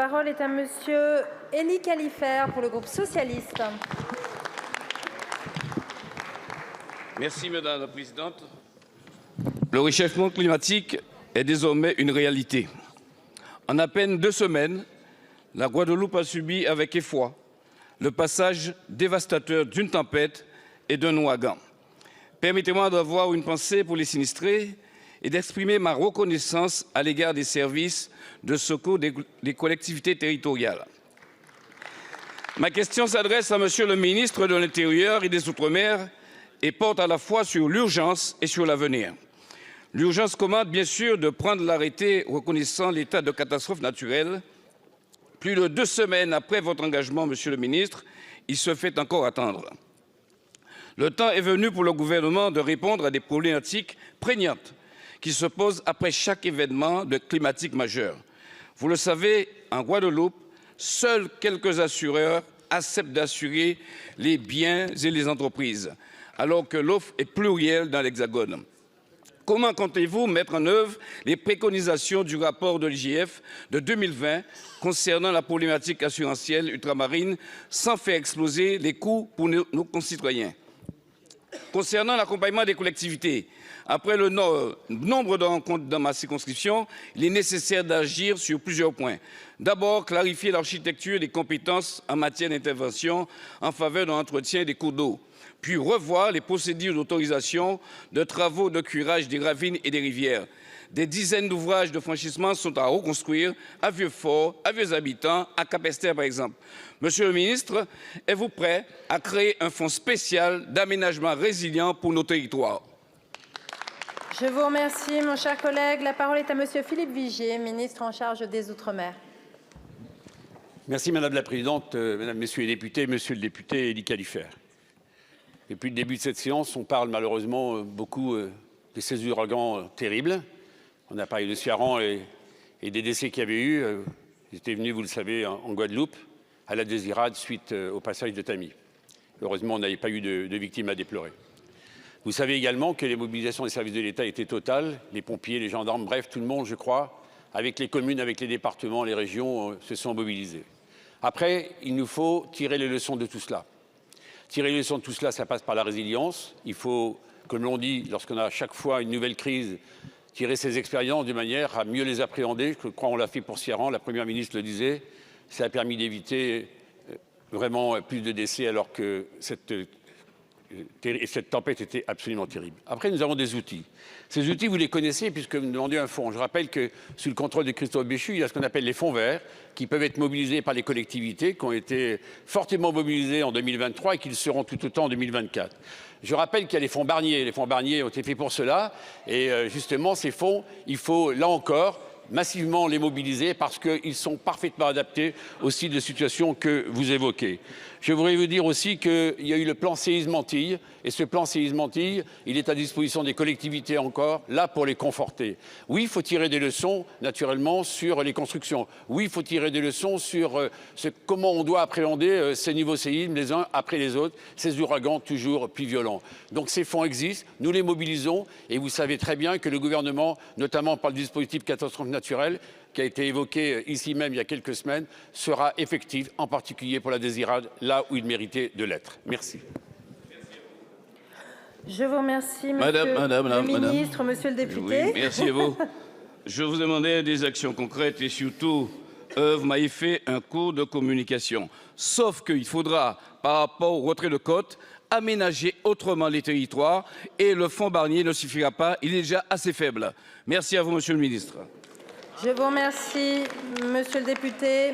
parole est à monsieur Élie Khalifer pour le groupe socialiste. Merci Madame la Présidente. Le réchauffement climatique est désormais une réalité. En à peine 2 semaines, la Guadeloupe a subi avec effroi le passage dévastateur d'une tempête et d'un ouragan. Permettez-moi d'avoir une pensée pour les sinistrés et d'exprimer ma reconnaissance à l'égard des services de secours des collectivités territoriales. Ma question s'adresse à Monsieur le ministre de l'Intérieur et des Outre-mer et porte à la fois sur l'urgence et sur l'avenir. L'urgence commande bien sûr de prendre l'arrêté reconnaissant l'état de catastrophe naturelle. Plus de 2 semaines après votre engagement, Monsieur le ministre, il se fait encore attendre. Le temps est venu pour le gouvernement de répondre à des problématiques prégnantes qui se posent après chaque événement climatique majeur. Vous le savez, en Guadeloupe, seuls quelques assureurs acceptent d'assurer les biens et les entreprises, alors que l'offre est plurielle dans l'Hexagone. Comment comptez-vous mettre en œuvre les préconisations du rapport de l'IGF de 2020 concernant la problématique assurantielle ultramarine sans faire exploser les coûts pour nos concitoyens? Concernant l'accompagnement des collectivités, après le nombre de rencontres dans ma circonscription, il est nécessaire d'agir sur plusieurs points. D'abord, clarifier l'architecture des compétences en matière d'intervention en faveur de l'entretien des cours d'eau, puis revoir les procédures d'autorisation de travaux de curage des ravines et des rivières. Des dizaines d'ouvrages de franchissement sont à reconstruire à Vieux-Fort, à Vieux-Habitants, à Cap-Esther par exemple. Monsieur le ministre, êtes-vous prêt à créer un fonds spécial d'aménagement résilient pour nos territoires? Je vous remercie, mon cher collègue. La parole est à monsieur Philippe Vigier, ministre en charge des Outre-mer. Merci Madame la Présidente, Mesdames, Messieurs les députés, Monsieur le député Élie Khalifer. Depuis le début de cette séance, on parle malheureusement beaucoup de ces ouragans terribles. On a parlé de Ciarán et des décès qu'il y avait eu. J'étais venu, vous le savez, en Guadeloupe, à la Désirade, suite au passage de Tamis. Heureusement, on n'avait pas eu de victimes à déplorer. Vous savez également que les mobilisations des services de l'État étaient totales. Les pompiers, les gendarmes, bref, tout le monde, je crois, avec les communes, avec les départements, les régions, se sont mobilisés. Après, il nous faut tirer les leçons de tout cela. Tirer les leçons de tout cela, ça passe par la résilience. Il faut, comme l'on dit, lorsqu'on a à chaque fois une nouvelle crise, tirer ces expériences de manière à mieux les appréhender. Je crois qu'on l'a fait pour Ciarán, la Première ministre le disait. Ça a permis d'éviter vraiment plus de décès alors que cette tempête était absolument terrible. Après, nous avons des outils. Ces outils, vous les connaissez puisque vous me demandez un fonds. Je rappelle que sous le contrôle de Christophe Béchu, il y a ce qu'on appelle les fonds verts qui peuvent être mobilisés par les collectivités, qui ont été fortement mobilisés en 2023 et qui le seront tout autant en 2024. Je rappelle qu'il y a les fonds Barnier. Les fonds Barnier ont été faits pour cela. Et justement, ces fonds, il faut, là encore, massivement les mobiliser parce qu'ils sont parfaitement adaptés aussi de situations que vous évoquez. Je voudrais vous dire aussi qu'il y a eu le plan séisme Antilles et ce plan séisme Antilles, il est à disposition des collectivités encore, là pour les conforter. Oui, il faut tirer des leçons naturellement sur les constructions. Oui, il faut tirer des leçons sur comment on doit appréhender ces niveaux séismes les uns après les autres, ces ouragans toujours plus violents. Donc ces fonds existent, nous les mobilisons et vous savez très bien que le gouvernement, notamment par le dispositif catastrophe naturelle, qui a été évoqué ici même il y a quelques semaines, sera effectif, en particulier pour la Désirade, là où il méritait de l'être. Merci. Je vous remercie, monsieur le ministre, monsieur le député. Oui, merci à vous. Je vous demandais des actions concrètes et surtout, vous m'avez fait un cours de communication. Sauf qu'il faudra, par rapport au retrait de côte, aménager autrement les territoires et le fonds Barnier ne suffira pas, il est déjà assez faible. Merci à vous, monsieur le ministre. Je vous remercie, monsieur le député.